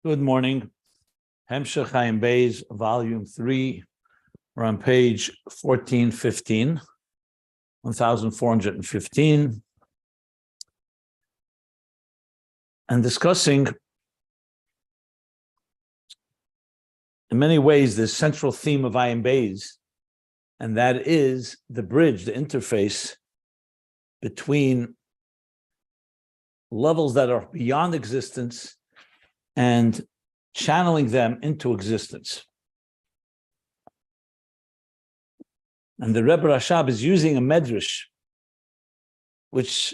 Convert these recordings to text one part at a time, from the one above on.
Good morning. Hemshech Ayin Beis, volume 3. We're on page 1415, 1415, and discussing in many ways the central theme of Ayin Beis, and that is the bridge, the interface between levels that are beyond existence and channeling them into existence. And the Rebbe Rashab is using a medrash, which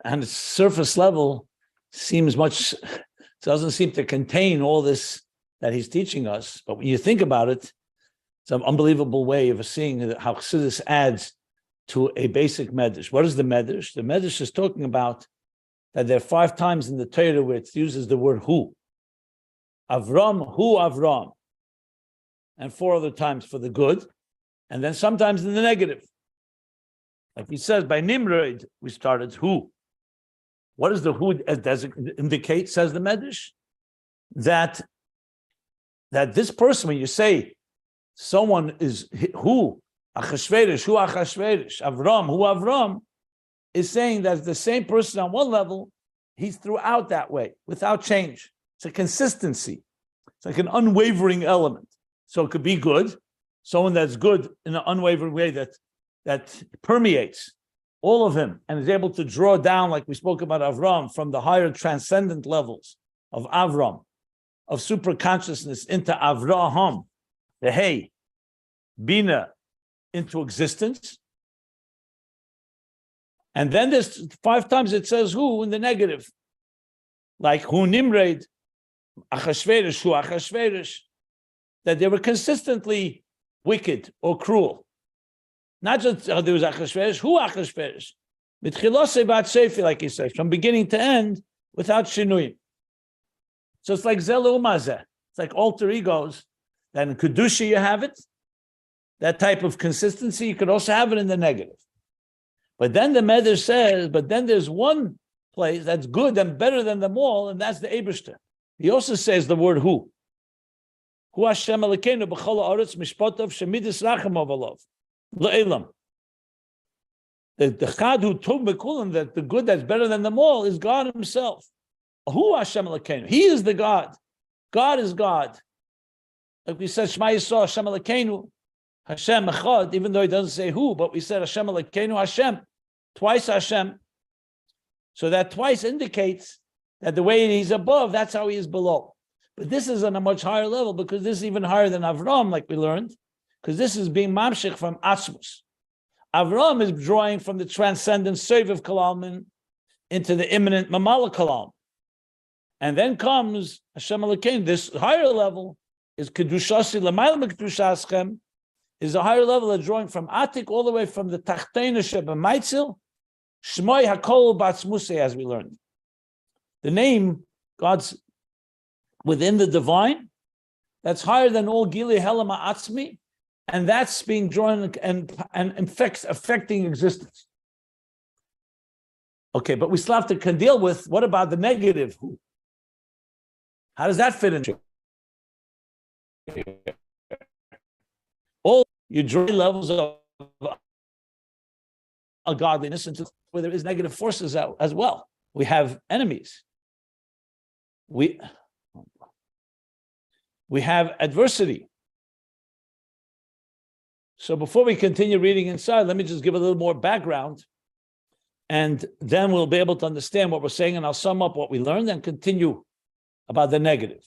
on its surface level doesn't seem to contain all this that he's teaching us. But when you think about it, it's an unbelievable way of seeing how Chassidus adds to a basic medrash. What is the medrash? The medrash is talking about that there are 5 times in the Torah where it uses the word hu. Avram, hu Avram. And 4 other times for the good. And then sometimes in the negative. Like he says, by Nimrod, we started hu. What does the hu indicate, says the Medrash? That this person, when you say someone is hu, Achashverosh, hu Achashverosh, Avram, hu Avram, is saying that the same person on one level, he's throughout that way, without change. It's a consistency. It's like an unwavering element. So it could be good, someone that's good in an unwavering way that permeates all of him and is able to draw down, like we spoke about Avram, from the higher transcendent levels of Avram, of super consciousness into Avraham, the Hey, Bina, into existence. And then there's 5 times it says who in the negative, like who Nimrod, Achashverosh, who Achashverosh, that they were consistently wicked or cruel. Not just there was Achashverosh, who Achashverosh, mitchilosei bat sefi, like he says, from beginning to end, without shinuyim. So it's like zelu umazeh. It's like alter egos. That in Kedusha you have it, that type of consistency. You could also have it in the negative. But then the Medrash says, but then there's one place that's good and better than them all, and that's the Eibishter. He also says the word who. Hu Hashem Elokeinu b'chol ha'aretz mishpatav shemidus rachum avalav le'elam. The Chad who tov b'kulam, that the good that's better than them all is God Himself. Hu Hashem Elokeinu. He is the God. God is God. Like we said, Shema Yisrael Hashem Elokeinu, Hashem Echad, even though He doesn't say who, but we said Hashem Elokeinu Hashem, twice Hashem. So that twice indicates that the way He's above, that's how He is below. But this is on a much higher level, because this is even higher than Avram, like we learned, because this is being mamshich from Atzmus. Avram is drawing from the transcendent Sev of Kalalman into the imminent Mamala Kalam. And then comes Hashem Elokeinu. This higher level is Kedushasi L'mayla Mekdushaschem, is a higher level of drawing from Atik all the way from the Tachteina Sheba Maitzil, Shmoi Hakol Batzmusei, as we learned. The name, God's within the divine, that's higher than all Gili Helama Atzmi, and that's being drawn and affecting existence. Okay, but we still have to deal with, what about the negative? How does that fit into all you draw levels of godliness into where there is negative forces as well? We have enemies. We have adversity. So before we continue reading inside, let me just give a little more background, and then we'll be able to understand what we're saying, and I'll sum up what we learned and continue about the negative.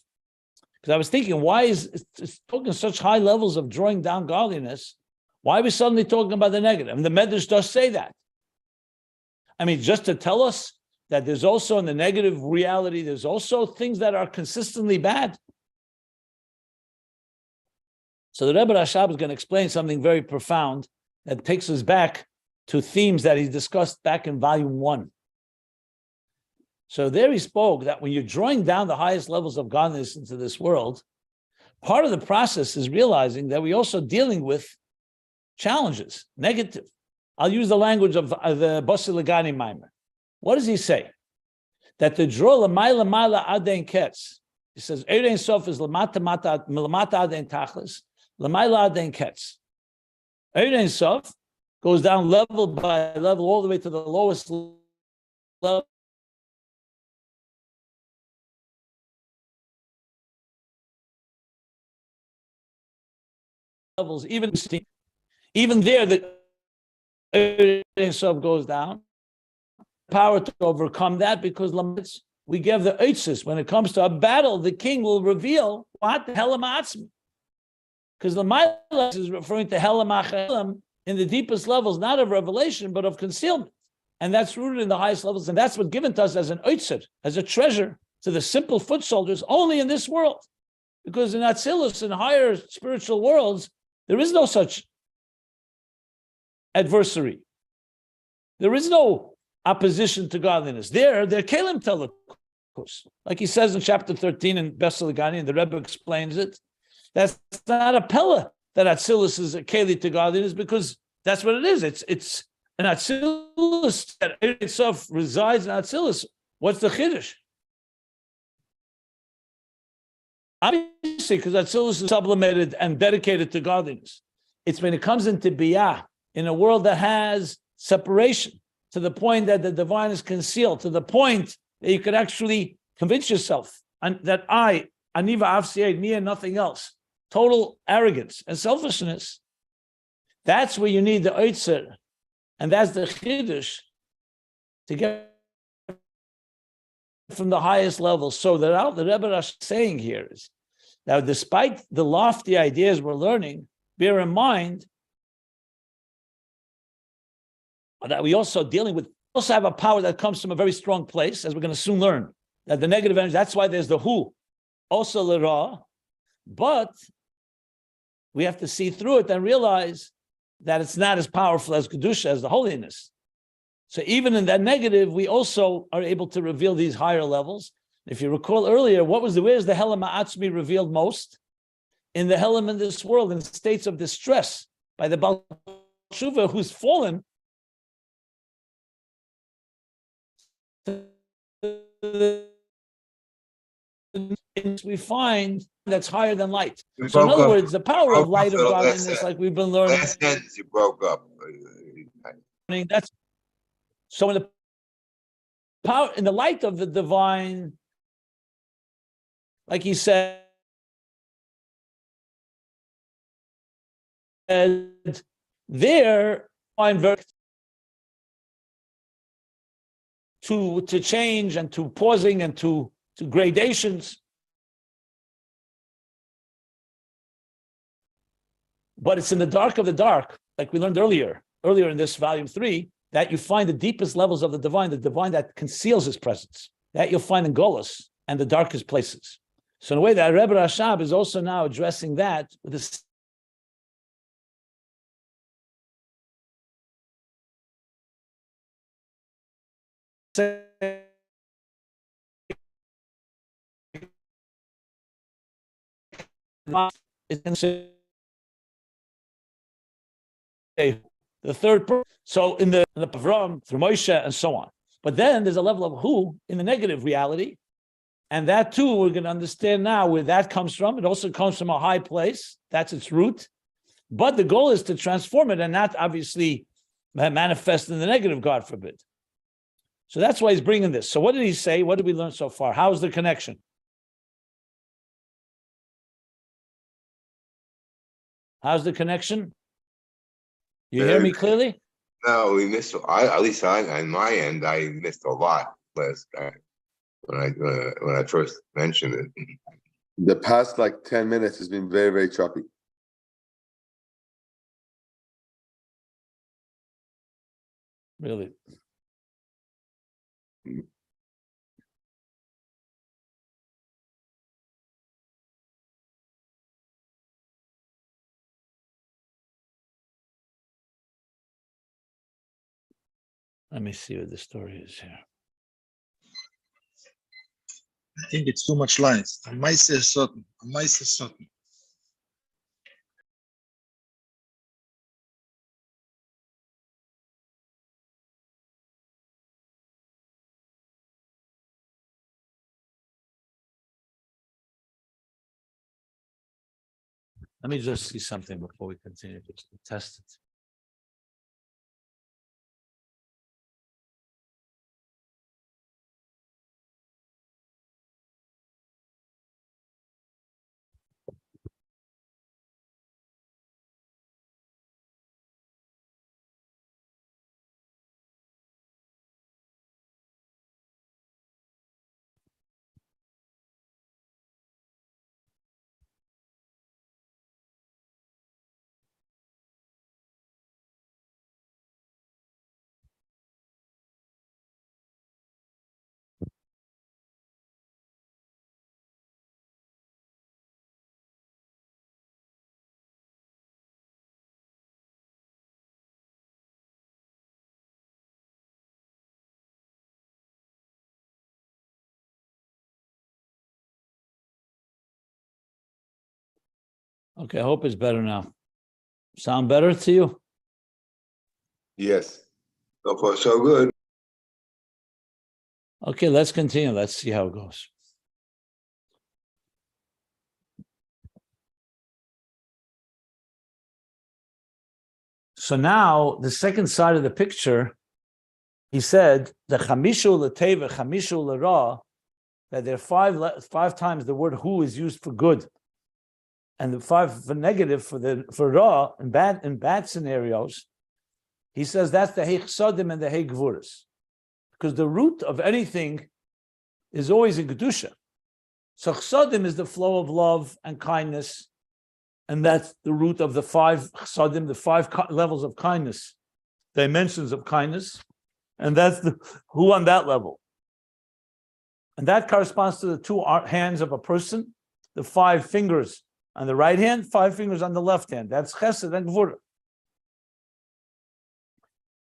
Because I was thinking, why is it's talking such high levels of drawing down godliness? Why are we suddenly talking about the negative? And the Medrash does say that. I mean, just to tell us that there's also in the negative reality, there's also things that are consistently bad. So the Rebbe Rashab is going to explain something very profound that takes us back to themes that he discussed back in volume 1. So there he spoke that when you're drawing down the highest levels of godliness into this world, part of the process is realizing that we're also dealing with challenges, negative. I'll use the language of the Basi Lagani Maimer. What does he say? That the draw l'mayla mala aden ketz, He says, Ein Sof is Lamata Aden Tachlis, Lamaila Aden Ketz. Ein Sof goes down level by level all the way to the lowest level. Levels, even there, the Ein Sof goes down. Power to overcome that because we give the Eitzis. When it comes to a battle, the king will reveal what the Helamatzim. Because the Mailas is referring to Helamachelim in the deepest levels, not of revelation, but of concealment. And that's rooted in the highest levels. And that's what's given to us as an Eitzit, as a treasure to the simple foot soldiers only in this world. Because in Atzilus and higher spiritual worlds, there is no such adversary. There is no opposition to godliness. They're Kalim Telekus. Like he says in chapter 13 in Besalagani, and the Rebbe explains it. That's not a Pella that Atzilus is a Kali to godliness, because that's what it is. It's an Atzilus that itself resides in Atzilus. What's the Chiddush? Obviously, because Atzilus is sublimated and dedicated to godliness. It's when it comes into Biyah, in a world that has separation, to the point that the divine is concealed, to the point that you could actually convince yourself that Aniva Avsiyed, me and nothing else. Total arrogance and selfishness. That's where you need the Oitzer. And that's the Chiddush to get from the highest level. So the Rebbe is saying here is, now despite the lofty ideas we're learning, bear in mind that we also have a power that comes from a very strong place, as we're going to soon learn, that the negative energy, that's why there's the who, also l'ra, but we have to see through it and realize that it's not as powerful as Kedusha, as the holiness. So even in that negative, we also are able to reveal these higher levels. If you recall earlier, where's the Helam Ma'atzmi revealed most? In the Helam in this world, in states of distress, by the Baal Tshuva who's fallen. We find that's higher than light. So in other words, the power of light of godliness, like we've been learning. Last sentence you broke up. That's so in the power, in the light of the divine, like he said, there find to change and to pausing and to gradations. But it's in the dark of the dark, like we learned earlier in this volume 3, that you find the deepest levels of the divine that conceals his presence. That you'll find in Golos and the darkest places. So in a way, that Rebbe Rashab is also now addressing that with this. The third person. So in the Avram, through Moshe, and so on. But then there's a level of who in the negative reality. And that too, we're going to understand now where that comes from. It also comes from a high place. That's its root. But the goal is to transform it and not obviously manifest in the negative, God forbid. So that's why he's bringing this. So what did he say? What did we learn so far? How's the connection? How's the connection? You hear me clearly? No, we missed. At least on my end, I missed a lot last time when I first mentioned it. The past 10 minutes has been very, very choppy. Really? Let me see what the story is here. I think it's too much lines. A mice is certain. Let me just see something before we continue to test it. Okay, I hope it's better now. Sound better to you? Yes. So far, so good. Okay, let's continue. Let's see how it goes. So now the second side of the picture, he said the chamishu l'teva, chamishu l'ra, that there are five times the word who is used for good, and the five for negative for ra in bad scenarios. He says that's the hey chsadim and the hey gvuras, because the root of anything is always in kedusha. So chsadim is the flow of love and kindness, and that's the root of the five chsadim, the five levels of kindness, dimensions of kindness, and that's the who on that level. And that corresponds to the two hands of a person, the five fingers on the right hand, five fingers on the left hand. That's chesed and gvura.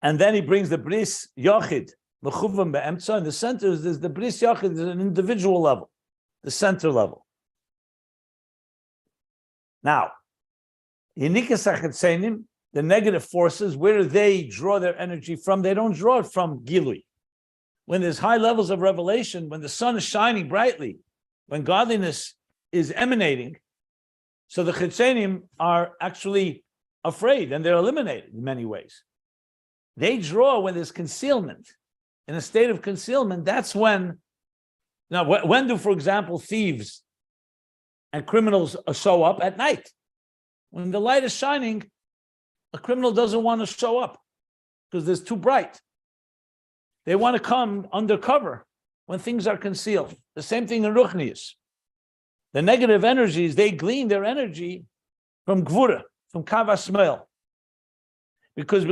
And then he brings the bris yachid, l'chuvam be'emtza. In the center is the bris yachid, is an individual level, the center level. Now, yinikas achetzenim, the negative forces, where do they draw their energy from? They don't draw it from gilui. When there's high levels of revelation, when the sun is shining brightly, when godliness is emanating, so the chetzenim are actually afraid and they're eliminated in many ways. They draw when there's concealment. In a state of concealment, that's when, now when do, for example, thieves and criminals show up? At night. When the light is shining, a criminal doesn't want to show up because it's too bright. They want to come undercover when things are concealed. The same thing in Ruchnius. The negative energies, they glean their energy from Gvura, from Kavasmel. Because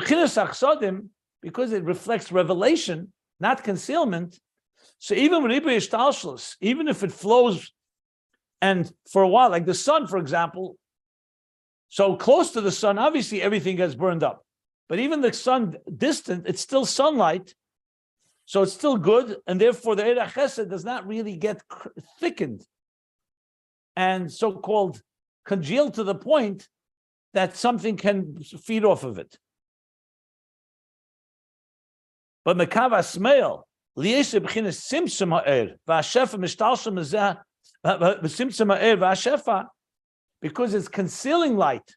because it reflects revelation, not concealment. So even with Ibu Yishtalshlus, even if it flows and for a while, like the sun, for example, so close to the sun, obviously everything gets burned up. But even the sun distant, it's still sunlight. So it's still good, and therefore the Eirach Chesed does not really get thickened and so-called congealed to the point that something can feed off of it. But Mekava Smeil, Lieshe B'chinas Simsim Ha'er, V'Hashefa Mishtalshem Ezeh, Simsim Ha'er V'Hashefa, because it's concealing light,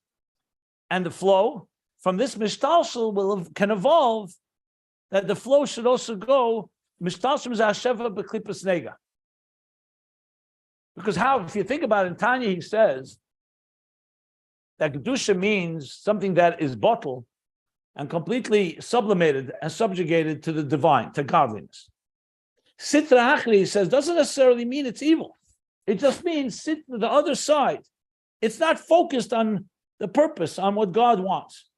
and the flow from this Mishtalshel can evolve. That the flow should also go Mishtalshem Z'Hashefa B'Klipas Nega. Because how, if you think about it, in Tanya he says that Kedusha means something that is bottled and completely sublimated and subjugated to the divine, to godliness. Sitra Achri, he says, doesn't necessarily mean it's evil. It just means the other side. It's not focused on the purpose, on what God wants.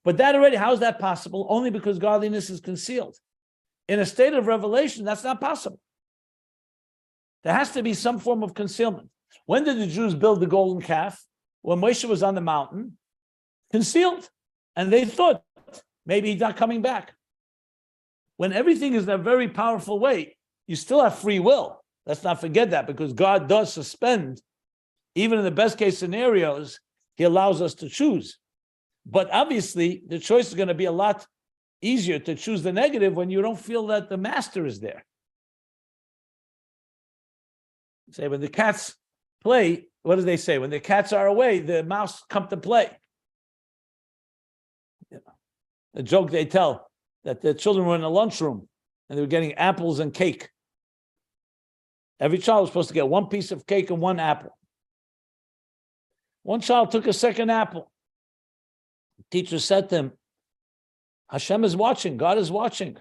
But that already, how is that possible? Only because godliness is concealed. In a state of revelation, that's not possible. There has to be some form of concealment. When did the Jews build the golden calf? When Moshe was on the mountain, concealed. And they thought, maybe he's not coming back. When everything is in a very powerful way, you still have free will. Let's not forget that, because God does suspend, even in the best case scenarios, he allows us to choose. But obviously, the choice is going to be a lot easier to choose the negative when you don't feel that the master is there. Say, when the cats play, what do they say? When the cats are away, the mouse come to play. A joke they tell that the children were in a lunchroom and they were getting apples and cake. Every child was supposed to get one piece of cake and one apple. One child took a second apple. The teacher said to him, Hashem is watching, God is watching.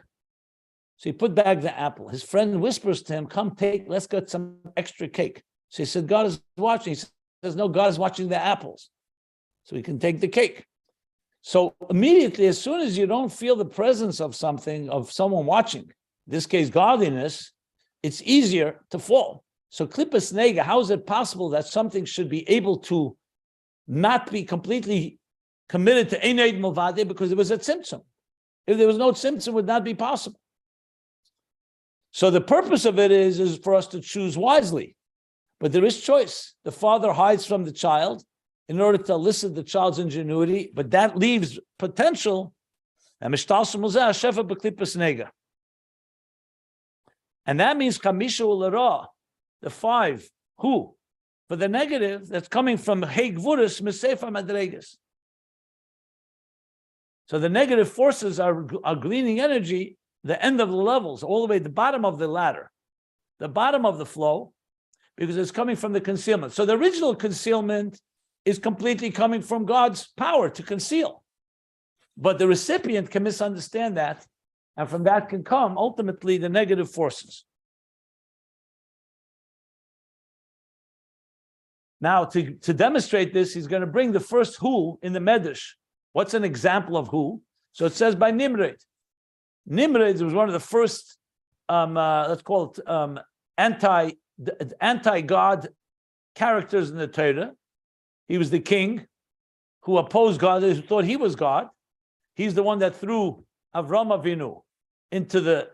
So he put back the apple. His friend whispers to him, come let's get some extra cake. So he said, God is watching. He says, no, God is watching the apples. So he can take the cake. So immediately, as soon as you don't feel the presence of something, of someone watching, in this case, godliness, it's easier to fall. So klippas nega, how is it possible that something should be able to not be completely committed to Einaid Movade because it was a tzimtzum? If there was no tzimtzum, it would not be possible. So the purpose of it is for us to choose wisely. But there is choice. The father hides from the child in order to elicit the child's ingenuity, but that leaves potential. And that means Kamisha Ulara, the 5, who? For the negative that's coming from Hegvurus Mesefa Madregas. So the negative forces are gleaning energy, the end of the levels, all the way to the bottom of the ladder, the bottom of the flow, because it's coming from the concealment. So the original concealment is completely coming from God's power to conceal. But the recipient can misunderstand that, and from that can come ultimately the negative forces. Now, to demonstrate this, he's going to bring the first who in the Medrash. What's an example of who? So it says by Nimrod. Nimrod was one of the first, let's call it anti-God characters in the Torah. He was the king who opposed God, who thought he was God. He's the one that threw Avram Avinu into the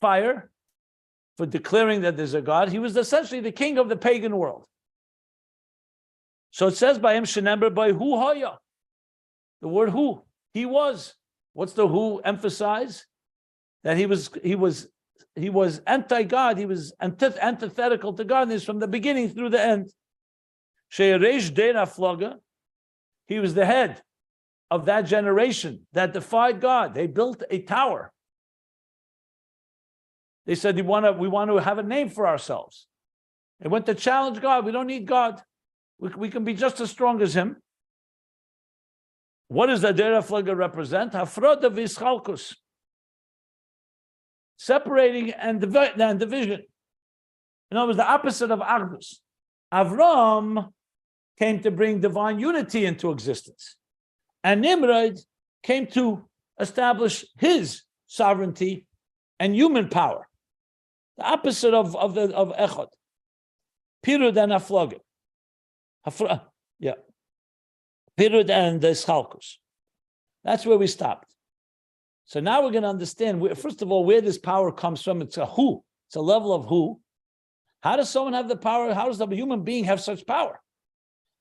fire for declaring that there's a God. He was essentially the king of the pagan world. So it says by him, Shenember by hu haya. The word who, he was. What's the who emphasize? That he was anti-God, he was antithetical to God, and he's from the beginning through the end. Sheyeresh Dera Floga, he was the head of that generation that defied God. They built a tower. They said, we want to have a name for ourselves. They went to challenge God. We don't need God. We can be just as strong as him. What does the Dera Floga represent? Hafroda v'Ischalkus. Separating and division. In other words, the opposite of Achdus. Avram came to bring divine unity into existence. And Nimrod came to establish his sovereignty and human power. The opposite of Echad. Pirud and Aflogim. Pirud and the Schalkus. That's where we stopped. So now we're going to understand, first of all, where this power comes from. It's a who. It's a level of who. How does someone have the power? How does a human being have such power?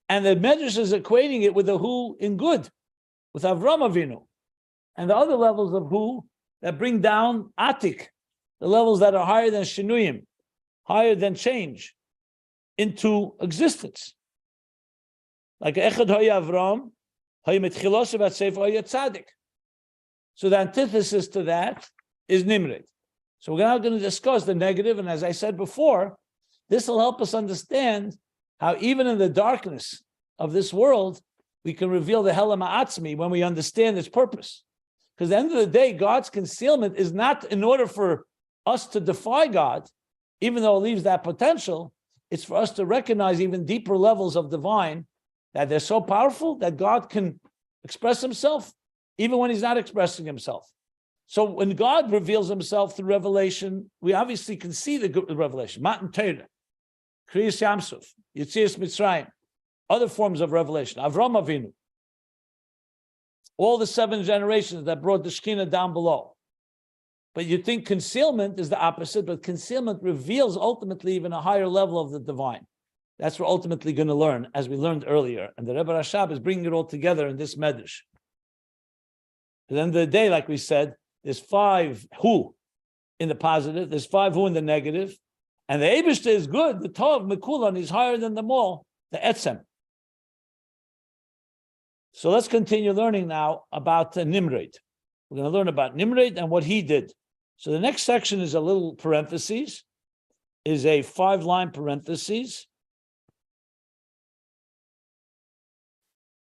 And the Medrash is equating it with the who in good, with Avram Avinu. And the other levels of who that bring down Atik, the levels that are higher than Shinuyim, higher than change, into existence. Like Echad Hoya Avram, Hoya Mitchilos Vatseif Hoya Tzadik. So the antithesis to that is Nimrod. So we're now going to discuss the negative, and as I said before, this will help us understand how even in the darkness of this world, we can reveal the Helam Ha'atzmi when we understand its purpose. Because at the end of the day, God's concealment is not in order for us to defy God, even though it leaves that potential. It's for us to recognize even deeper levels of divine, that they're so powerful that God can express himself even when he's not expressing himself. So when God reveals himself through revelation, we obviously can see the revelation. Matan Torah, Kriyas Yamsuf, Yetzias Mitzrayim, other forms of revelation. Avram Avinu, all the 7 generations that brought the Shekhinah down below. But you think concealment is the opposite, but concealment reveals ultimately even a higher level of the divine. That's what we're ultimately going to learn, as we learned earlier. And the Rebbe Rashab is bringing it all together in this Medrash. At the end of the day, like we said, there's 5 who in the positive, there's 5 who in the negative, And the Eibishter is good. The Tov Mekulan is higher than them all. The Etzem. So let's continue learning now about Nimrod. We're going to learn about Nimrod and what he did. So the next section is a little parentheses, is a 5-line parentheses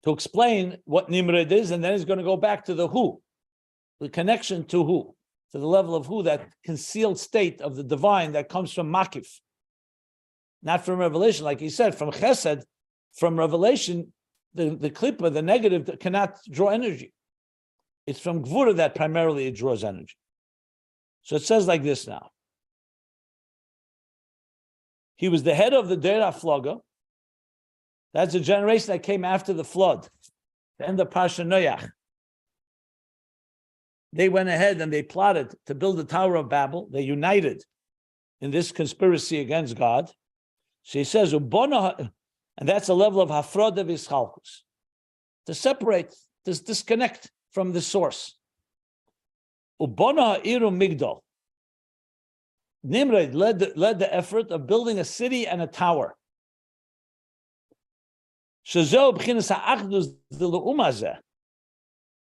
to explain what Nimrod is, and then he's going to go back to the who, the connection to who, to the level of who, that concealed state of the divine that comes from Makif, not from revelation, like he said, from Chesed, from revelation. The klippa, the negative, that cannot draw energy. It's from Gvura that primarily it draws energy. So it says like this now. He was the head of the Deira Floga. That's a generation that came after the flood, the end of Parsha Noach. They went ahead and they plotted to build the Tower of Babel. They united in this conspiracy against God. So he says, and that's a level of hafroda v'schalkus, to separate, to disconnect from the source. Ubona iru migdal. Nimrod led the effort of building a city and a tower. Shezeh b'chinas ha'achdus d'le'um hazeh,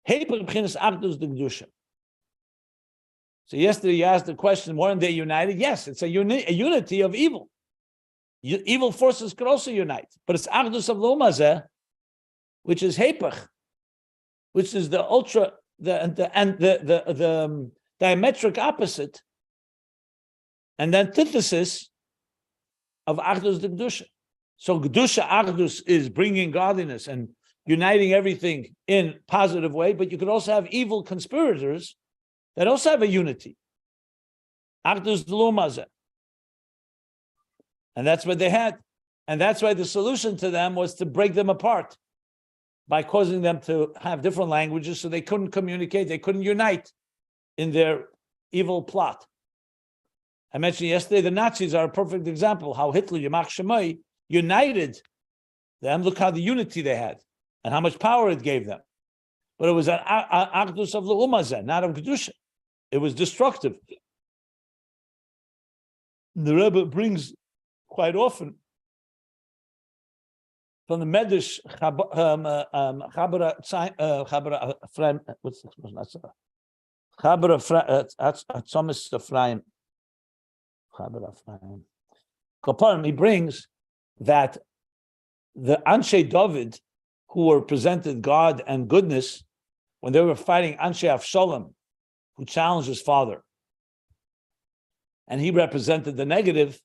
heiper b'chinas achdus d'kedusha. So yesterday you asked the question, weren't they united? Yes, it's a unity of evil. Evil forces could also unite, but it's Achdus of Lomazeh, which is Hepech, which is the diametric opposite and the antithesis of Achdus de Kedusha. So Kedusha Achdus is bringing godliness and uniting everything in positive way, but you could also have evil conspirators that also have a unity. Achdus de Lomazeh. And that's what they had. And that's why the solution to them was to break them apart by causing them to have different languages so they couldn't communicate, they couldn't unite in their evil plot. I mentioned yesterday the Nazis are a perfect example, how Hitler, Yamach Shemai, united them. Look how the unity they had and how much power it gave them. But it was an Achdus of Le'umazeh, not of Kedusha. It was destructive. The Rebbe brings quite often from the Medrash Chabra Ephraim, what's the expression? Chabra Atzomis Ephraim. Chabra Ephraim. Kaparim, he brings that the Anshe David, who were presented God and goodness, when they were fighting Anshe Avshalom, who challenged his father, and he represented the negative,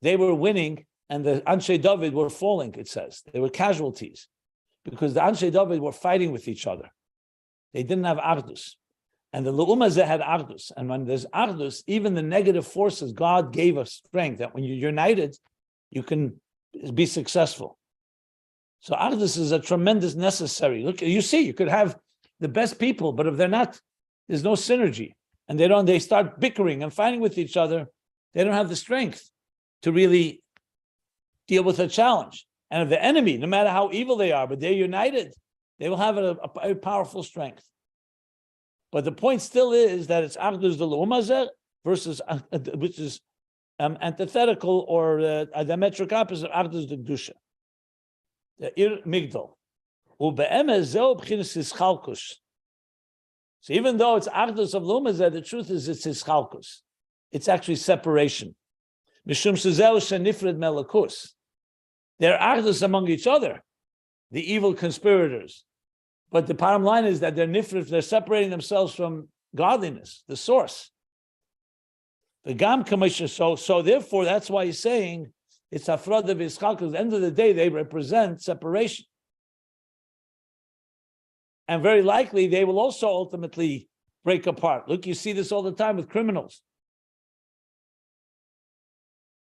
they were winning, and the Anshe David were falling, it says. They were casualties, because the Anshe David were fighting with each other. They didn't have Achdus. And the Le'umazeh had Achdus. And when there's Achdus, even the negative forces, God gave us strength, that when you're united, you can be successful. So Achdus is a tremendous necessary. Look, you see, you could have the best people, but if they're not, there's no synergy. And they start bickering and fighting with each other, they don't have the strength to really deal with a challenge. And if the enemy, no matter how evil they are, but they're united, they will have a powerful strength. But the point still is that it's Achdus de Le'umazeh versus, which is antithetical or a diametric opposite of Achdus de Kedusha. The Ir Migdal. U'be'emez zeh b'chinas hischalkus. So even though it's Achdus of Le'umazeh, the truth is it's hischalkus. It's actually separation. Mishum shezeh shenifred melakus. They're Achdus among each other, the evil conspirators. But the bottom line is that they're separating themselves from godliness, the source. The Gam Commission, so therefore, that's why he's saying it's Afrada V'Ischal, because at the end of the day, they represent separation. And very likely, they will also ultimately break apart. Look, you see this all the time with criminals.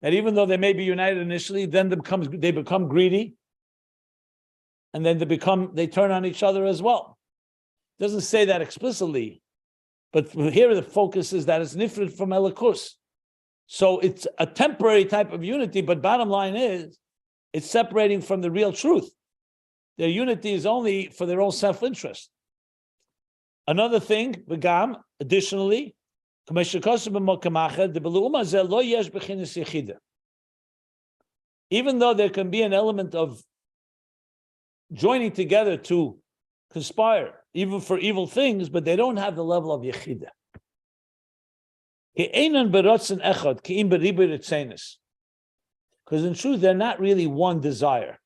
That even though they may be united initially, then they become greedy. And then they turn on each other as well. It doesn't say that explicitly, but here the focus is that it's nifrid from elikus. So it's a temporary type of unity, but bottom line is, it's separating from the real truth. Their unity is only for their own self-interest. Another thing, Begam, additionally, Even though there can be an element of joining together to conspire, even for evil things, but they don't have the level of Yechida. Because in truth, they're not really one desire.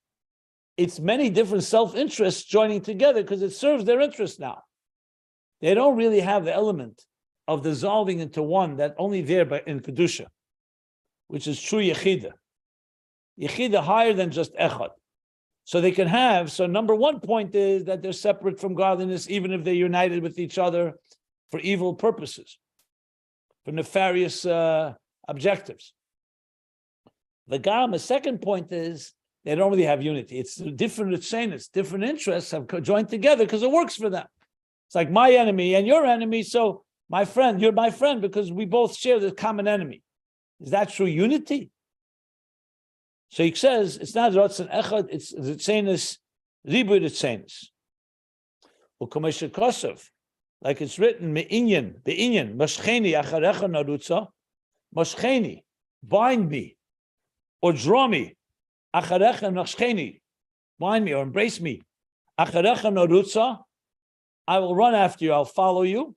It's many different self-interests joining together because it serves their interest now. They don't really have the element of dissolving into one that only there in Kedusha, which is true Yechida. Yechida higher than just Echad. So they can have, so number one point is that they're separate from godliness, even if they're united with each other for evil purposes, for nefarious objectives. The second point is they don't really have unity. It's different Ritzainus, different interests have joined together because it works for them. It's like my enemy and your enemy, so my friend, you're my friend because we both share the common enemy. Is that true unity? So he says it's not Ratzon Echad, it's Ritzainus, Ribu Ritzainus. U'kamesha Kosov, like it's written, Me'inyan, Mashcheni, Acharecha Narutza, Mashcheni, bind me, or draw me, Acharecha Mashcheni, bind me or embrace me, Acharecha Narutza, I will run after you, I'll follow you.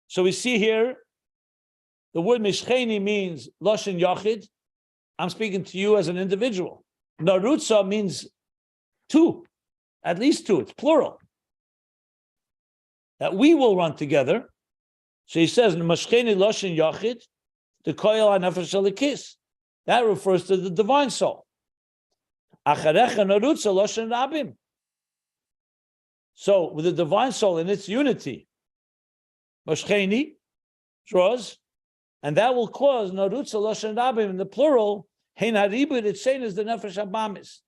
So we see here, the word Mishcheni means Lashon Yachid. I'm speaking to you as an individual. Narutza means two, at least two, it's plural. That we will run together. So he says, Mishcheni Lashon Yachid, the Koyal HaNefesh Elikis. That refers to the divine soul. Acharecha Narutza Lashon Rabim. So with the divine soul in its unity, Mashcheni draws, and that will cause Narutza Lashon Rabim in the plural, Hein Haribud, it's saying is the Nefesh Habamis.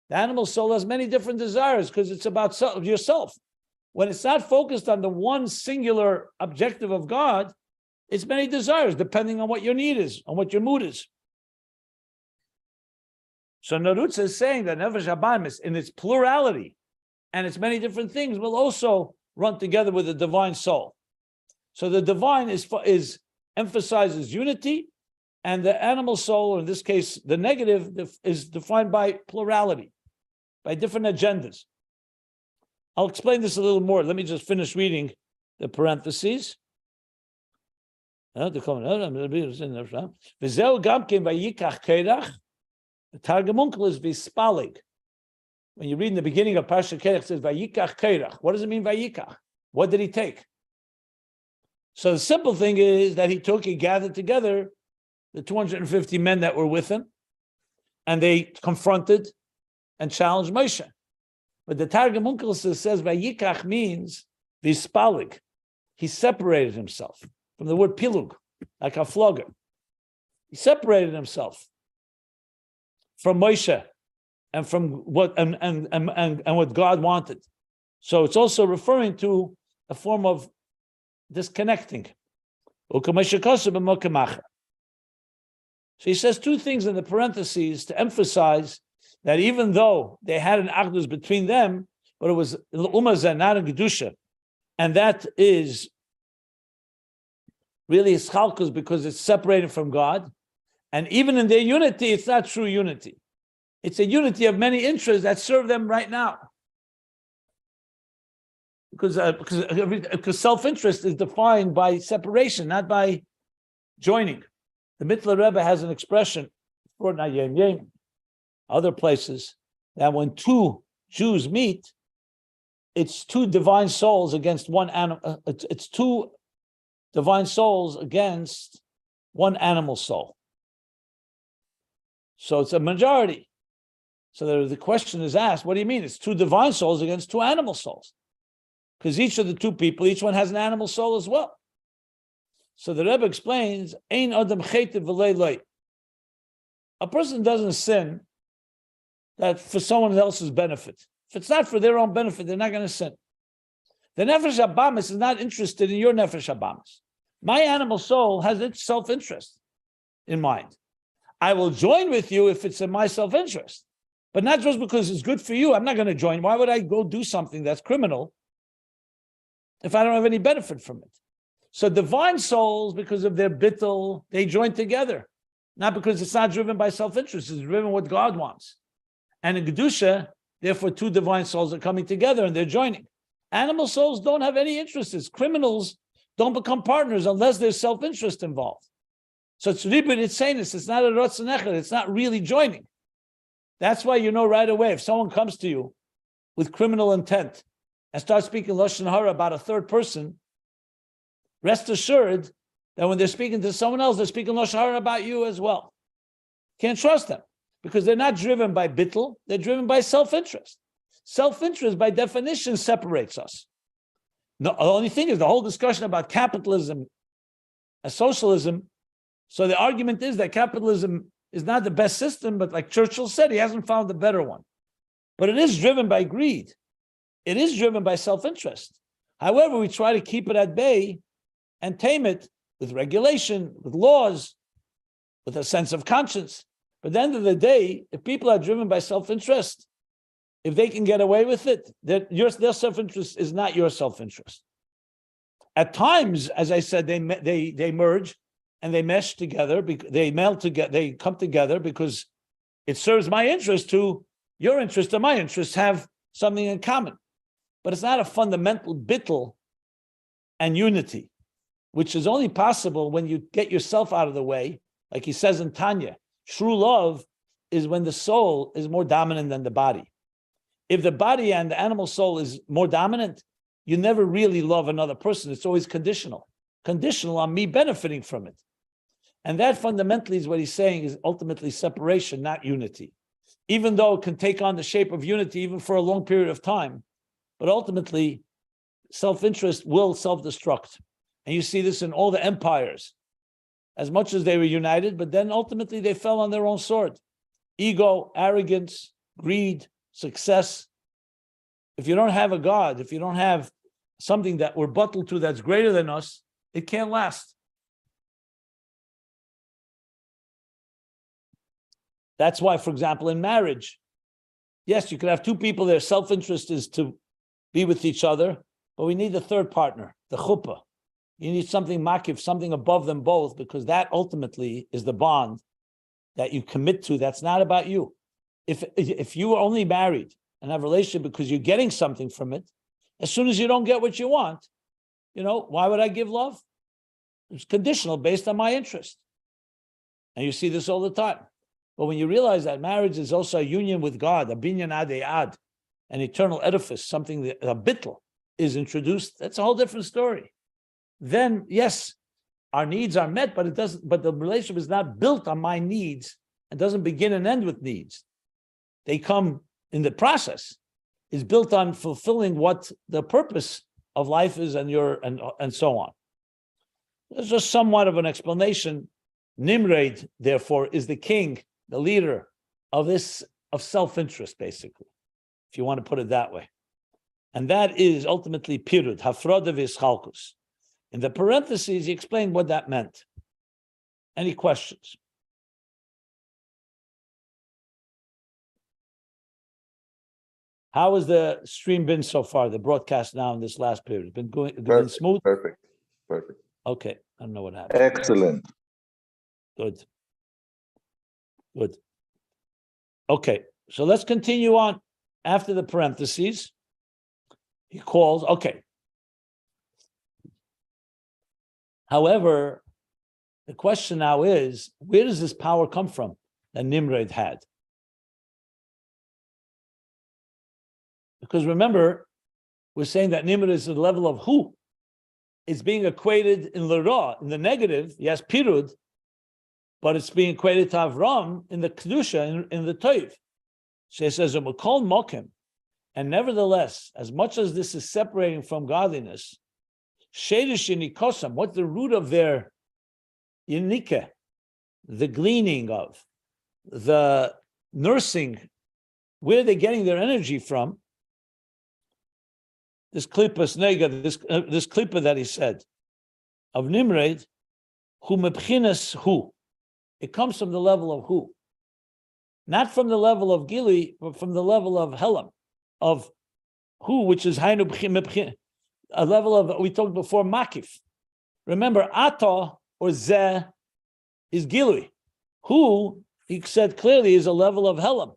The animal soul has many different desires because it's about yourself. When it's not focused on the one singular objective of God, it's many desires depending on what your need is, on what your mood is. So Narutza is saying that Nefesh Habamis in its plurality and its many different things will also run together with the divine soul. So the divine emphasizes unity, and the animal soul, or in this case, the negative, is defined by plurality, by different agendas. I'll explain this a little more. Let me just finish reading the parentheses. The Targum Unkel is vispalig. When you read in the beginning of Parsha Kerach, it says Vayikach Kerach. What does it mean Vayikach? What did he take? So the simple thing is that he gathered together the 250 men that were with him, and they confronted and challenged Moshe. But the Targum Unkel says Vayikach means vispalig. He separated himself from the word pilug, like a flogger. He separated himself from Moshe and from what and what God wanted. So it's also referring to a form of disconnecting. So he says two things in the parentheses to emphasize that even though they had an achdus between them, but it was l'umazah, not a gedusha, and that is really ischalkus because it's separated from God, and even in their unity, it's not true unity. It's a unity of many interests that serve them right now. Because self-interest is defined by separation, not by joining. The Mittler Rebbe has an expression, other places, that when two Jews meet, it's two divine souls against one animal. It's two divine souls against one animal soul. So it's a majority. So the question is asked, what do you mean? It's two divine souls against two animal souls. Because each of the two people, each one has an animal soul as well. So the Rebbe explains, Ein Adam Chaytiv V'lei Lei. A person doesn't sin that for someone else's benefit. If it's not for their own benefit, they're not going to sin. The Nefesh Habamis is not interested in your Nefesh Habamis. My animal soul has its self-interest in mind. I will join with you if it's in my self-interest. But not just because it's good for you. I'm not going to join. Why would I go do something that's criminal if I don't have any benefit from it? So divine souls, because of their bittul, they join together. Not because it's not driven by self-interest, it's driven what God wants. And in Kedusha, therefore, two divine souls are coming together and they're joining. Animal souls don't have any interests. Criminals don't become partners unless there's self-interest involved. So it's ribud, it's saying this, it's not a ratzon echad, it's not really joining. That's why you know right away, if someone comes to you with criminal intent and starts speaking Lashon Hara about a third person, rest assured that when they're speaking to someone else, they're speaking Lashon Hara about you as well. Can't trust them because they're not driven by bittul, they're driven by self-interest. Self-interest, by definition, separates us. No, the only thing is the whole discussion about capitalism and socialism. So the argument is that capitalism is not the best system, but like Churchill said, he hasn't found a better one. But it is driven by greed. It is driven by self-interest. However, we try to keep it at bay and tame it with regulation, with laws, with a sense of conscience. But at the end of the day, if people are driven by self-interest, if they can get away with it, their self-interest is not your self-interest. At times, as I said, they merge and they mesh together, they meld together, they come together because it serves my interest to your interest and my interests have something in common. But it's not a fundamental bittul and unity, which is only possible when you get yourself out of the way. Like he says in Tanya, true love is when the soul is more dominant than the body. If the body and the animal soul is more dominant, you never really love another person. It's always conditional on me benefiting from it. And that fundamentally is what he's saying is ultimately separation, not unity. Even though it can take on the shape of unity even for a long period of time, but ultimately self-interest will self-destruct. And you see this in all the empires. As much as they were united, but then ultimately they fell on their own sword. Ego, arrogance, greed, success. If you don't have a God, if you don't have something that we're buttled to that's greater than us, it can't last. That's why, for example, in marriage, yes, you could have two people, their self-interest is to be with each other, but we need a third partner, the chuppah. You need something makif, something above them both, because that ultimately is the bond that you commit to that's not about you. If you are only married and have a relationship because you're getting something from it, as soon as you don't get what you want, why would I give love? It's conditional based on my interest. And you see this all the time. But when you realize that marriage is also a union with God, a binyan ad, an eternal edifice, something that a bittul is introduced, that's a whole different story. Then, yes, our needs are met, but the relationship is not built on my needs and doesn't begin and end with needs. They come in the process, is built on fulfilling what the purpose of life is and so on. There's just somewhat of an explanation. Nimrod, therefore, is the king, the leader of self-interest, basically, if you want to put it that way. And that is ultimately pirud, hafroda v'ischalkus. In the parentheses, he explained what that meant. Any questions? How has the stream been so far, the broadcast now in this last period? Been smooth? Perfect. Okay, I don't know what happened. Excellent. Good. Okay, so let's continue on after the parentheses. He calls, okay. However, the question now is, where does this power come from that Nimrod had? Because remember, we're saying that Nimrod is at the level of who? It's being equated in L'ra, in the negative, yes, Pirud, but it's being equated to Avram in the Kedusha, in the Toiv. So he says, Makol Mokim, and nevertheless, as much as this is separating from godliness, Shedish Yinikosam, what's the root of their Yinika, the gleaning of, the nursing, where are they getting their energy from? This klippas nega, this klippa that he said of Nimrod, hu mebchinas hu. It comes from the level of who, not from the level of Gili, but from the level of Helam, of who, which is hainu a level of, we talked before, Makif. Remember, Ata or Zeh is Gilui. Who, he said clearly, is a level of Helam.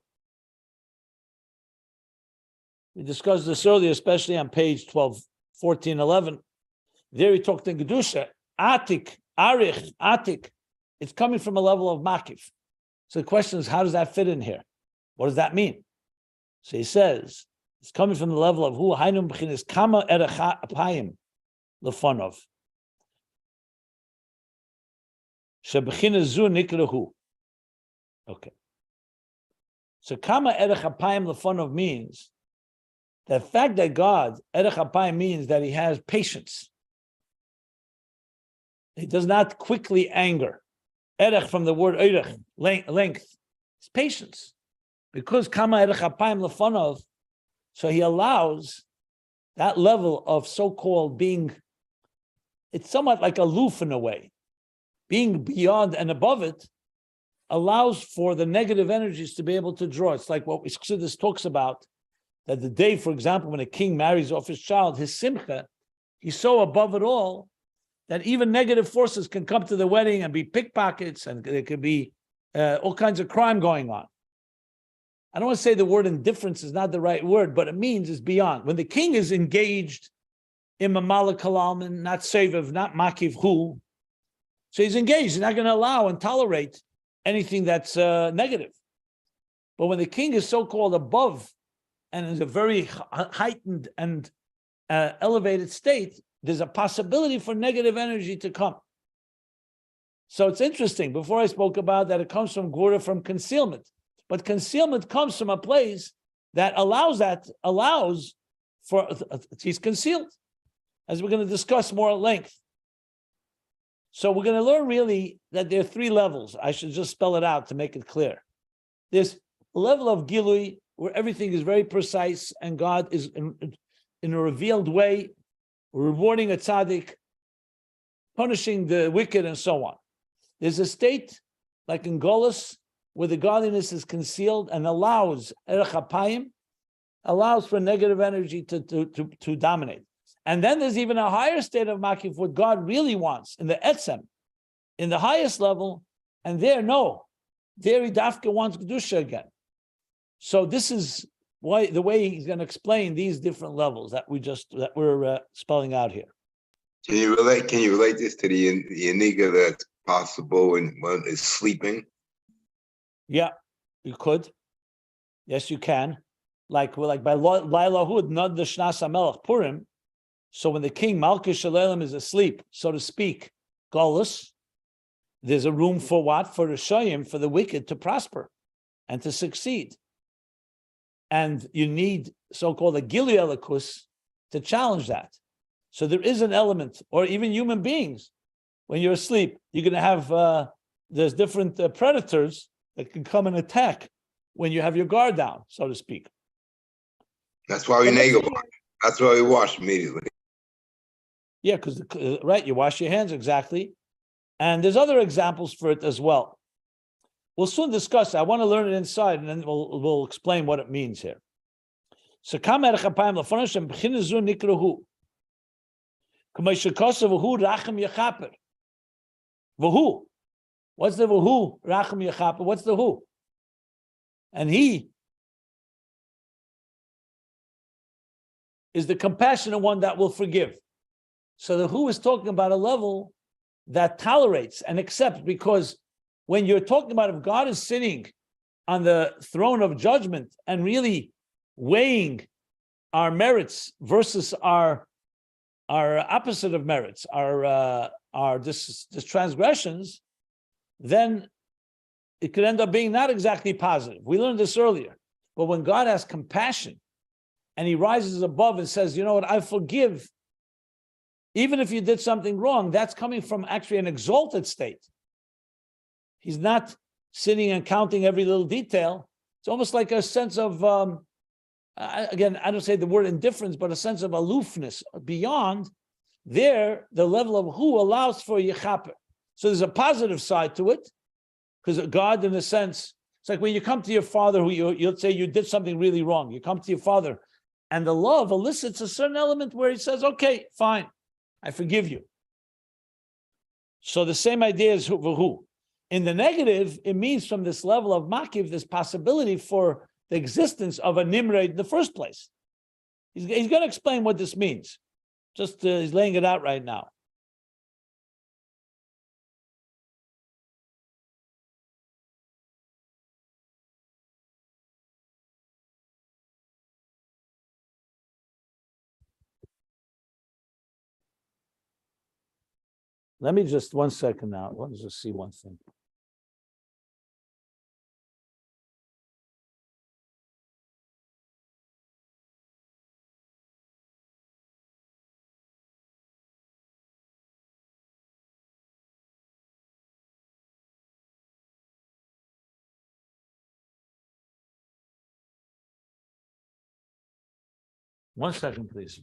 We discussed this earlier, especially on page 12, 14, 11. There he talked in Gedusha. Atik, Arich, Atik. It's coming from a level of Makif. So the question is, how does that fit in here? What does that mean? So he says, it's coming from the level of who Hainum B'chinis Kama Erech Apayim Lefonov. Sheb'chinis Zu Nikrahu. Okay. So Kama Erech Apayim Lefonov means the fact that God, Erech Apayim, means that he has patience. He does not quickly anger. Erech from the word Erech, length. It's patience. Because Kama Erech Apayim Lefonov, so he allows that level of so-called being, it's somewhat like aloof in a way. Being beyond and above it allows for the negative energies to be able to draw. It's like what Chassidus talks about, that the day, for example, when a king marries off his child, his simcha, he's so above it all that even negative forces can come to the wedding and be pickpockets, and there could be all kinds of crime going on. I don't want to say the word indifference is not the right word, but it means it's beyond. When the king is engaged in Mamala Kalalman, not Seviv, not Makif Hu, so he's engaged, he's not going to allow and tolerate anything that's negative. But when the king is so-called above and is a very heightened and elevated state, there's a possibility for negative energy to come. So it's interesting. Before I spoke about that, it comes from Gura, from concealment. But concealment comes from a place that allows for, he's concealed, as we're going to discuss more at length. So we're going to learn really that there are three levels. I should just spell it out to make it clear. There's a level of Gilui, where everything is very precise and God is in a revealed way, rewarding a tzaddik, punishing the wicked, and so on. There's a state, like in Golus, where the godliness is concealed and allows Erech Apayim, allows for negative energy to dominate. And then there's even a higher state of Makif, what God really wants, in the Etzem, in the highest level, and there he Dafka wants Kedusha again. So this is why the way he's going to explain these different levels that we're spelling out here. Can you relate this to the iniga that's possible when one is sleeping? Yeah, you could. Yes, you can. Like by Laila Hud, not the Shnas HaMelech Purim. So when the king Malchus Shalem is asleep, so to speak, Golus, there's a room for what? For Rishayim, for the wicked to prosper and to succeed. And you need so-called a Gilui Elikus to challenge that. So there is an element, or even human beings, when you're asleep, you're going to have, there's different predators that can come and attack when you have your guard down, so to speak. That's why we nagel. That's why we wash immediately. Yeah, because right, you wash your hands, exactly. And there's other examples for it as well. We'll soon discuss it. I want to learn it inside, and then we'll explain what it means here. So, V'hu. What's the v'hu? Rachum Yechaper. What's the who? And he is the compassionate one that will forgive. So the who is talking about a level that tolerates and accepts, because when you're talking about if God is sitting on the throne of judgment and really weighing our merits versus our opposite of merits, our transgressions, then it could end up being not exactly positive. We learned this earlier. But when God has compassion and he rises above and says, you know what, I forgive, even if you did something wrong, that's coming from actually an exalted state. He's not sitting and counting every little detail. It's almost like a sense of, again, I don't say the word indifference, but a sense of aloofness beyond. There, the level of who allows for yechaper. So there's a positive side to it, because God, in a sense, it's like when you come to your father, who you'll say you did something really wrong. You come to your father And the love elicits a certain element where he says, okay, fine, I forgive you. So the same idea is who. In the negative, it means from this level of Makif, this possibility for the existence of a Nimrod in the first place. He's going to explain what this means. Just he's laying it out right now. Let me just 1 second now. Let me just see one thing. One second, please.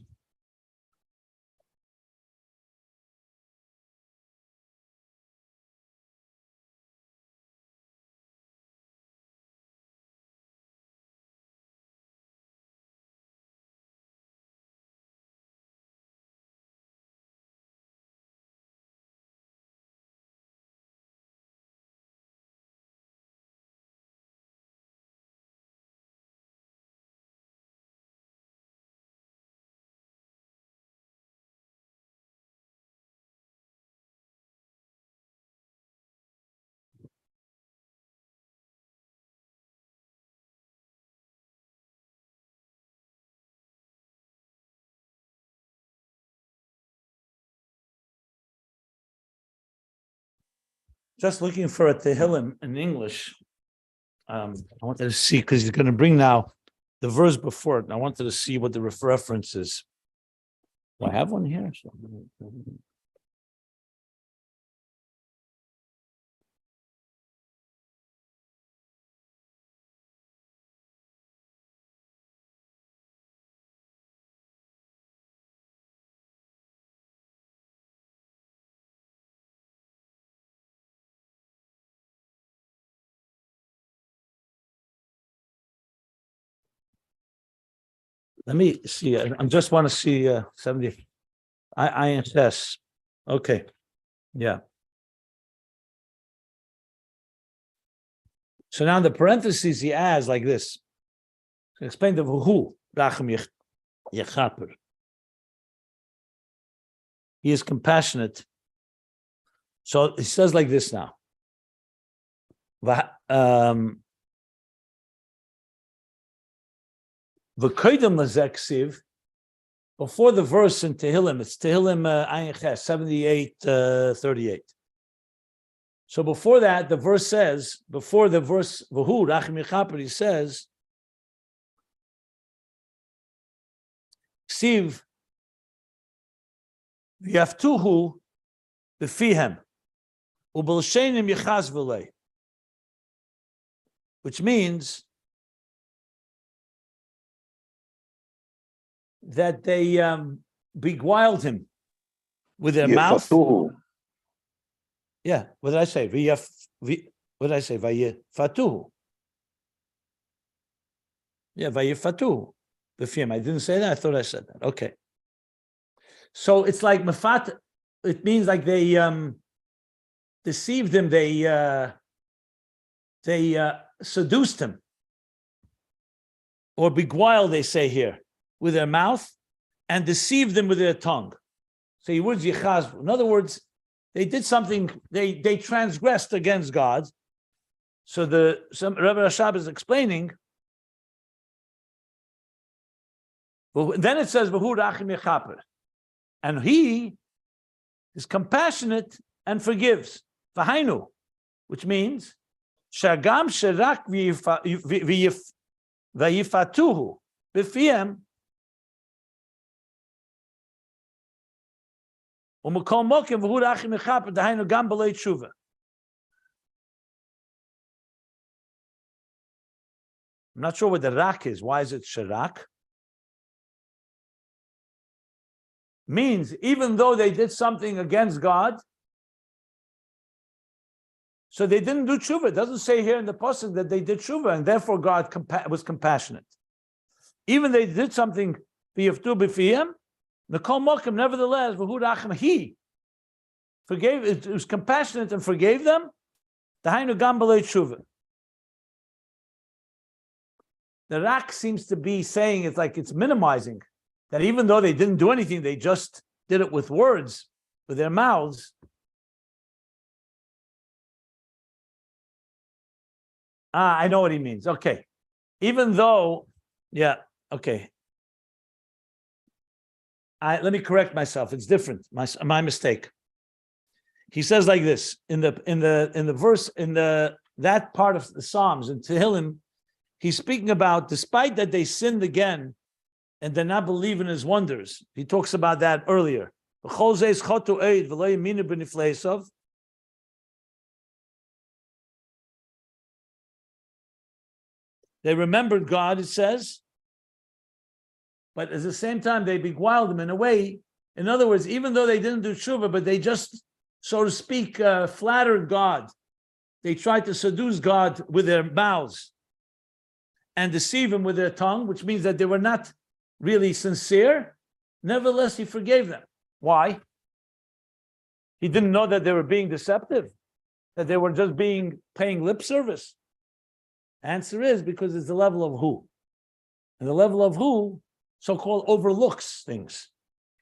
Just looking for a Tehillim in English. I wanted to see, because he's going to bring now the verse before it, and I wanted to see what the reference is. Do I have one here? Let me see. I just want to see 70. INS. Okay. Yeah. So now the parentheses he adds like this. Explain the who. Rachum yechaper. He is compassionate. So he says like this now. V'koydem lezeksiv, before the verse in Tehillim, it's Tehillim Ayin Ches 78:38. So before that, the verse says, before the verse V'hu Rachum Yechaper, he says, Ksiv v'yaftuhu b'fihem u'b'lshenim yichaz v'lei, which means that they beguiled him with their mouth. Yeah, what did I say? What did I say? Vayifatuhu. Yeah, vayifatuhu. The film. I didn't say that. I thought I said that. Okay. So it's like mafat. It means like they deceived him. They seduced him, or beguiled. They say here, with their mouth, and deceived them with their tongue. So he words yichaz. In other words, they did something. They transgressed against God. So Rabbi Rashab is explaining. Well, then it says v'hu rachum yechaper, and he is compassionate and forgives. V'hainu, which means shagam sherak v'yifatuhu b'fiem. I'm not sure what the rak is. Why is it sharak? Means even though they did something against God, so they didn't do tshuva. It doesn't say here in the pasuk that they did tshuva, and therefore God was compassionate. Even they did something b'yaftu b'fiyim, Nekol Mokim, nevertheless, v'hu racham, he forgave, it was compassionate and forgave them. Dahainu gam b'lei tshuva. The Rak seems to be saying it's like it's minimizing that even though they didn't do anything, they just did it with words, with their mouths. I know what he means. Okay. Even though, yeah, okay. Let me correct myself. It's different. My mistake. He says like this in the verse in that part of the Psalms in Tehillim. He's speaking about despite that they sinned again and did not believe in his wonders. He talks about that earlier. They remembered God, it says, but at the same time they beguiled him in a way. In other words, even though they didn't do tshuva, but they just, so to speak, flattered God. They tried to seduce God with their mouths and deceive him with their tongue, which means that they were not really sincere. Nevertheless, he forgave them. Why? He didn't know that they were being deceptive, that they were just paying lip service. Answer is because it's the level of who. And the level of who, so-called, overlooks things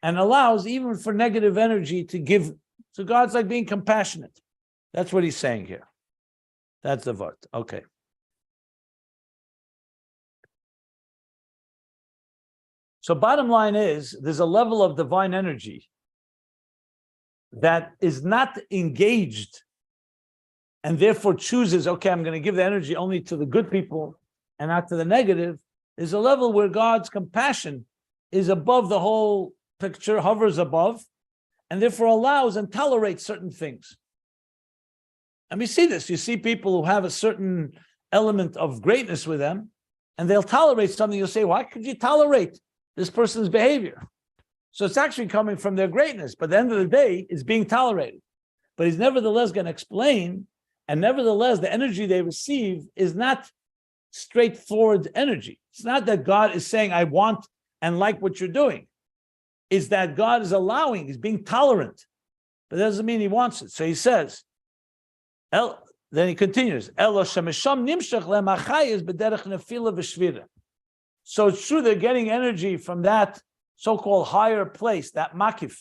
and allows even for negative energy to give. So God's like being compassionate. That's what he's saying here. That's the word. Okay. So bottom line is, there's a level of divine energy that is not engaged and therefore chooses, okay, I'm going to give the energy only to the good people and not to the negative. There's a level where God's compassion is above the whole picture, hovers above, and therefore allows and tolerates certain things. And we see this. You see people who have a certain element of greatness with them, and they'll tolerate something. You'll say, why could you tolerate this person's behavior? So it's actually coming from their greatness, but at the end of the day, it's being tolerated. But he's nevertheless going to explain, and nevertheless, the energy they receive is not straightforward energy. It's not that God is saying, I want and like what you're doing. It's that God is allowing, he's being tolerant, but that doesn't mean he wants it. So he says, then he continues, so it's true they're getting energy from that so-called higher place, that Makif.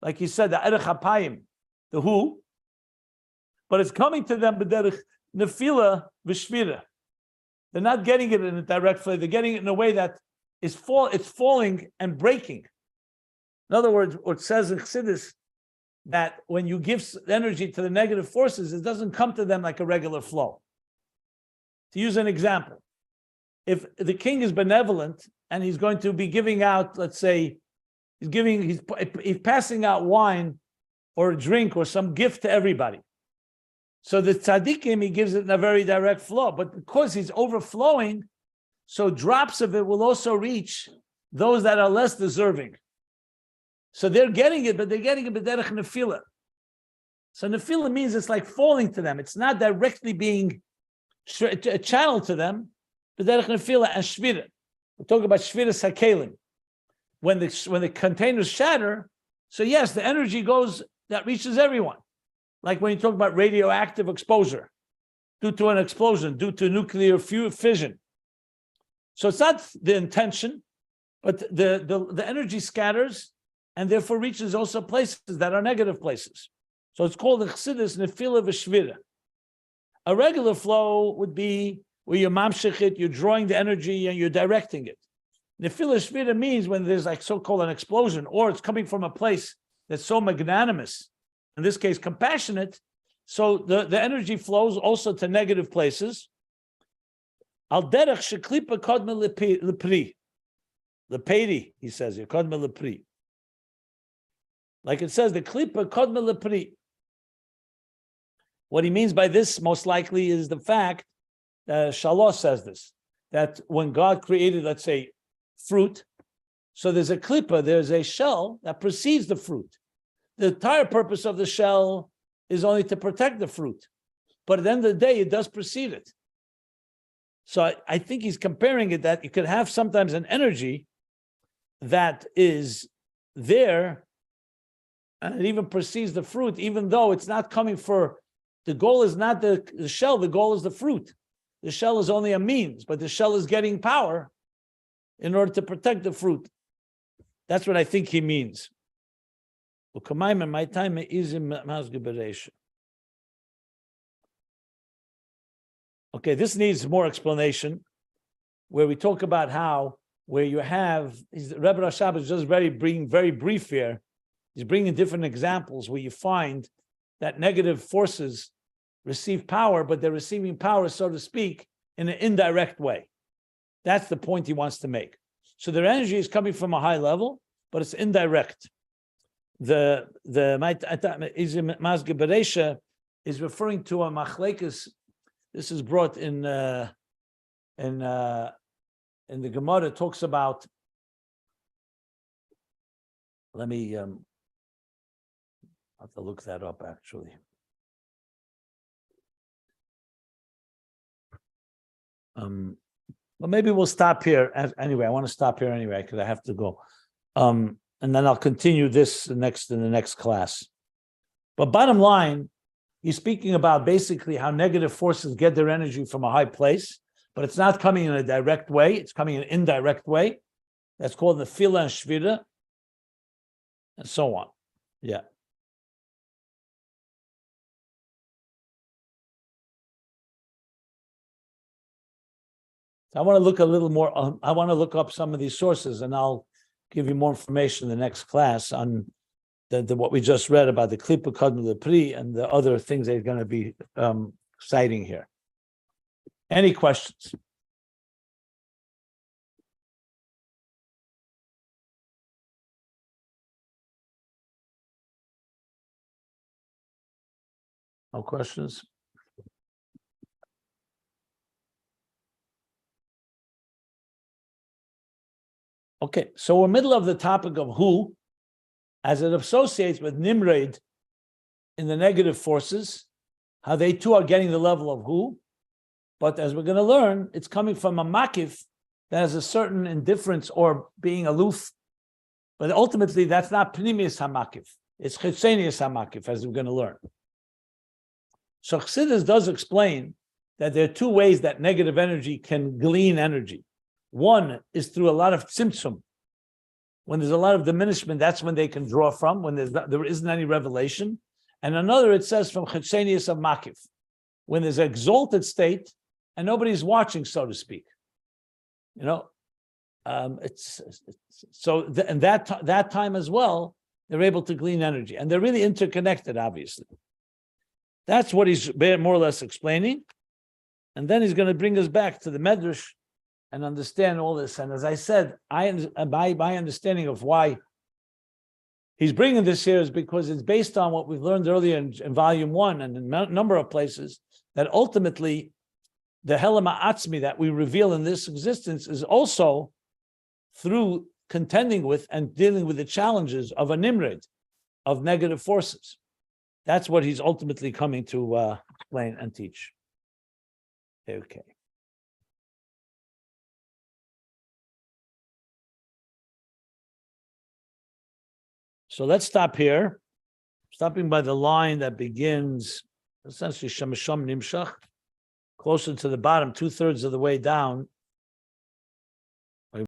Like he said, the Erech HaPayim, the who, but it's coming to them b'derech nefila v'shvira. They're not getting it in a direct way. They're getting it in a way that it's falling and breaking. In other words, what it says in Chassidus, that when you give energy to the negative forces, it doesn't come to them like a regular flow. To use an example, if the king is benevolent and he's going to be giving out, let's say, he's passing out wine or a drink or some gift to everybody. So the tzaddikim, he gives it in a very direct flow, but because he's overflowing, so drops of it will also reach those that are less deserving. So they're getting it, but they're getting it b'derech nefila. So nefila means it's like falling to them. It's not directly being channeled to them, b'derech nefila and shvira. We're talking about shvira sakelim. When the containers shatter, so yes, the energy goes, that reaches everyone. Like when you talk about radioactive exposure due to an explosion, due to nuclear fission. So it's not the intention, but the energy scatters and therefore reaches also places that are negative places. So it's called the Chassidus nefila v'shvira. A regular flow would be where you're mamshich it, you're drawing the energy and you're directing it. Nefila shvira means when there's like so-called an explosion, or it's coming from a place that's so magnanimous, in this case, compassionate, so the energy flows also to negative places. Al derech sheklipa kodme lepri. Leperi, he says, kodme lepri. Like it says, the klipa kodme lepri. What he means by this, most likely, is the fact, Shalosh says this, that when God created, let's say, fruit, so there's a klipa, there's a shell that precedes the fruit. The entire purpose of the shell is only to protect the fruit. But at the end of the day, it does precede it. So I think he's comparing it that you could have sometimes an energy that is there and it even perceives the fruit, even though it's not coming for, the goal is not the shell, the goal is the fruit. The shell is only a means, but the shell is getting power in order to protect the fruit. That's what I think he means. My time is in. Okay, this needs more explanation, where we talk about how, where you have, Rebbe Rashab is just being very brief here. He's bringing different examples where you find that negative forces receive power, but they're receiving power, so to speak, in an indirect way. That's the point he wants to make. So their energy is coming from a high level, but it's indirect. The Mazge Bereisha is referring to a machlekes. This is brought in the Gemara. It talks about. Let me. I have to look that up actually. Well, maybe we'll stop here. Anyway, I want to stop here anyway because I have to go. And then I'll continue this in the next class. But bottom line, he's speaking about basically how negative forces get their energy from a high place, but it's not coming in a direct way. It's coming in an indirect way. That's called the fila and shvira, and so on. Yeah. I want to look a little more. I want to look up some of these sources, and I'll give you more information in the next class on what we just read about the Klippa Kadmu the Pri and the other things they're going to be citing here. Any questions? No questions? Okay, so we're middle of the topic of who, as it associates with Nimrod in the negative forces, how they too are getting the level of who, but as we're going to learn, it's coming from a Makif that has a certain indifference or being aloof, but ultimately that's not Pnimius HaMakif, it's Chitzenius HaMakif, as we're going to learn. So Chassidus does explain that there are two ways that negative energy can glean energy. One is through a lot of tzimtzum. When there's a lot of diminishment, that's when they can draw from, when there isn't any revelation. And another, it says from Chitzenius of Makif, when there's an exalted state and nobody's watching, so to speak. You know, and that time as well, they're able to glean energy. And they're really interconnected, obviously. That's what he's more or less explaining. And then he's going to bring us back to the Medrash and understand all this. And as I said, my understanding of why he's bringing this here is because it's based on what we've learned earlier in volume 1 and in a number of places, that ultimately the Helam Ha'atzmi that we reveal in this existence is also through contending with and dealing with the challenges of a Nimrod, of negative forces. That's what he's ultimately coming to explain and teach. Okay. So let's stop here, stopping by the line that begins essentially Shemesham Nimshach, closer to the bottom, 2/3 of the way down,